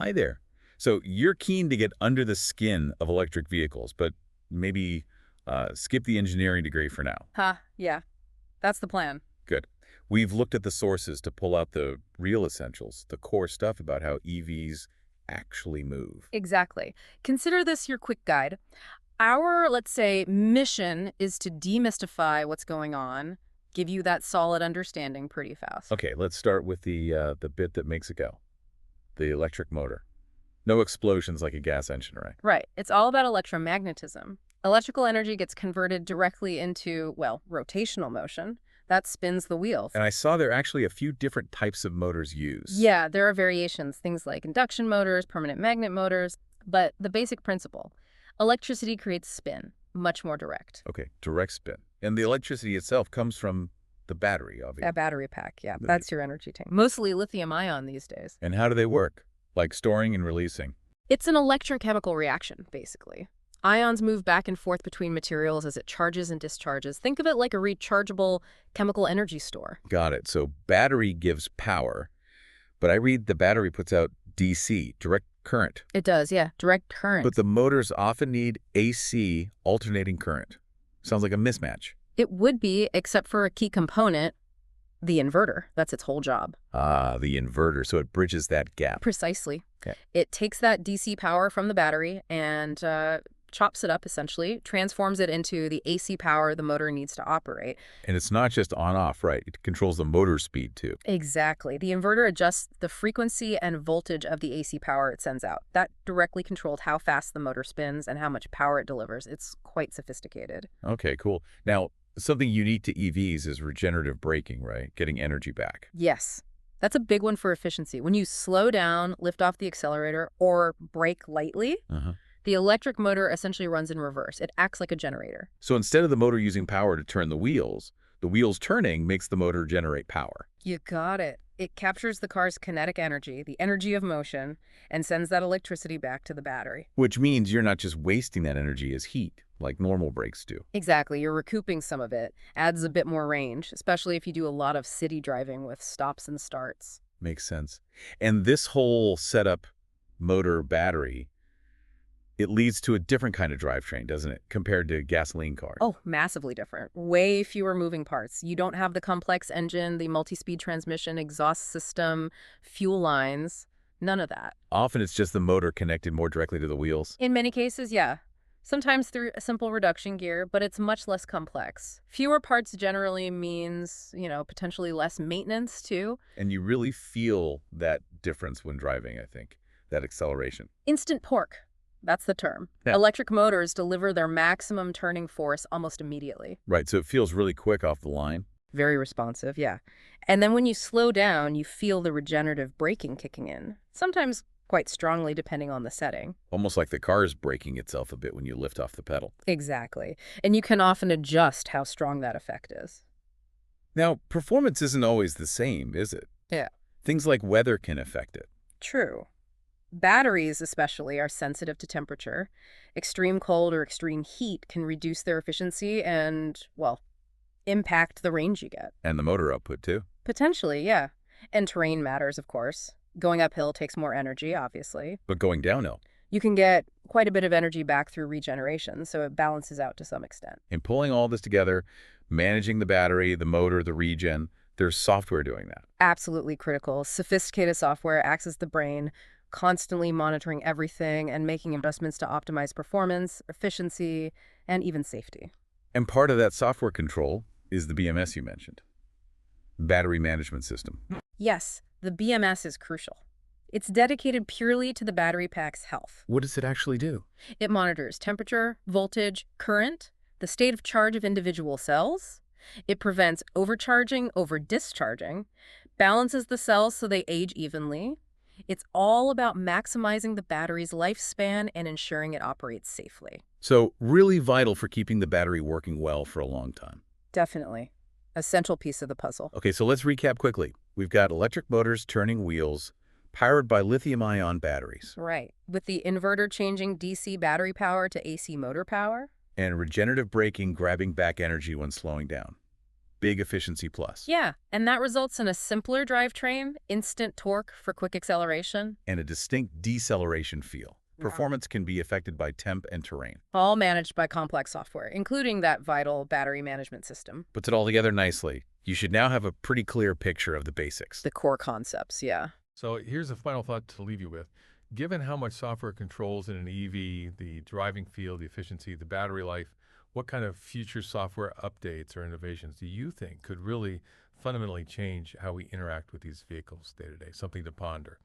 Hi there. So you're keen to get under the skin of electric vehicles, but maybe skip the engineering degree for now. Yeah, that's the plan. Good. We've looked at the sources to pull out the real essentials, the core stuff about how EVs actually move. Exactly. Consider this your quick guide. Our, let's say, mission is to demystify what's going on, give you that solid understanding pretty fast. Okay, let's start with the bit that makes it go, the electric motor. No explosions like a gas engine, right? Right. It's all about electromagnetism. Electrical energy gets converted directly into, well, rotational motion. That spins the wheels. And I saw there are actually a few different types of motors used. Yeah, there are variations, things like induction motors, permanent magnet motors, but the basic principle, electricity creates spin, much more direct. Okay, direct spin. And the electricity itself comes from the battery, A obviously. battery pack, yeah, that's your energy tank. Mostly lithium ion these days. And how do they work? Like storing and releasing. It's an electrochemical reaction, basically. Ions move back and forth between materials as it charges and discharges. Think of it like a rechargeable chemical energy store. Got it. So battery gives power, but I read the battery puts out DC, direct current. It does, yeah, direct current. But the motors often need AC, alternating current. Sounds like a mismatch. It would be, except for a key component, the inverter. That's its whole job. Ah, the inverter. So it bridges that gap. Precisely. Okay. It takes that DC power from the battery and chops it up, essentially, transforms it into the AC power the motor needs to operate. And it's not just on-off, right? It controls the motor speed, too. Exactly. The inverter adjusts the frequency and voltage of the AC power it sends out. That directly controls how fast the motor spins and how much power it delivers. It's quite sophisticated. Okay, cool. Now, something unique to EVs is regenerative braking, right? Getting energy back. Yes. That's a big one for efficiency. When you slow down, lift off the accelerator, or brake lightly, the electric motor essentially runs in reverse. It acts like a generator. So instead of the motor using power to turn the wheels turning makes the motor generate power. You got it. It captures the car's kinetic energy, the energy of motion, and sends that electricity back to the battery. Which means you're not just wasting that energy as heat, like normal brakes do. Exactly. You're recouping some of it. Adds a bit more range, especially if you do a lot of city driving with stops and starts. Makes sense. And this whole setup, motor, battery, it leads to a different kind of drivetrain, doesn't it, compared to gasoline cars? Oh, massively different. Way fewer moving parts. You don't have the complex engine, the multi-speed transmission, exhaust system, fuel lines. None of that. Often it's just the motor connected more directly to the wheels. In many cases, yeah. Sometimes through a simple reduction gear, but it's much less complex. Fewer parts generally means, potentially less maintenance, too. And you really feel that difference when driving, I think, that acceleration. Instant torque. That's the term. Yeah. Electric motors deliver their maximum turning force almost immediately. Right, so it feels really quick off the line. Very responsive, yeah. And then when you slow down, you feel the regenerative braking kicking in, sometimes quite strongly depending on the setting. Almost like the car is braking itself a bit when you lift off the pedal. Exactly. And you can often adjust how strong that effect is. Now, performance isn't always the same, is it? Yeah. Things like weather can affect it. True. Batteries, especially, are sensitive to temperature. Extreme cold or extreme heat can reduce their efficiency and, well, impact the range you get. And the motor output, too. Potentially, yeah. And terrain matters, of course. Going uphill takes more energy, obviously. But going downhill. You can get quite a bit of energy back through regeneration, so it balances out to some extent. And pulling all this together, managing the battery, the motor, the regen, there's software doing that. Absolutely critical. Sophisticated software acts as the brain, constantly monitoring everything and making adjustments to optimize performance, efficiency, and even safety. And part of that software control is the BMS you mentioned. Battery Management System. Yes, the BMS is crucial. It's dedicated purely to the battery pack's health. What does it actually do? It monitors temperature, voltage, current, the state of charge of individual cells. It prevents overcharging, over-discharging, balances the cells so they age evenly. It's all about maximizing the battery's lifespan and ensuring it operates safely. So really vital for keeping the battery working well for a long time. Definitely. A central piece of the puzzle. Okay, so let's recap quickly. We've got electric motors turning wheels, powered by lithium-ion batteries. Right. With the inverter changing DC battery power to AC motor power. And regenerative braking grabbing back energy when slowing down. Big efficiency plus. Yeah, and that results in a simpler drivetrain, instant torque for quick acceleration. And a distinct deceleration feel. Yeah. Performance can be affected by temp and terrain. All managed by complex software, including that vital battery management system. Puts it all together nicely. You should now have a pretty clear picture of the basics. The core concepts, yeah. So here's a final thought to leave you with. Given how much software controls in an EV, the driving feel, the efficiency, the battery life, what kind of future software updates or innovations do you think could really fundamentally change how we interact with these vehicles day to day? Something to ponder.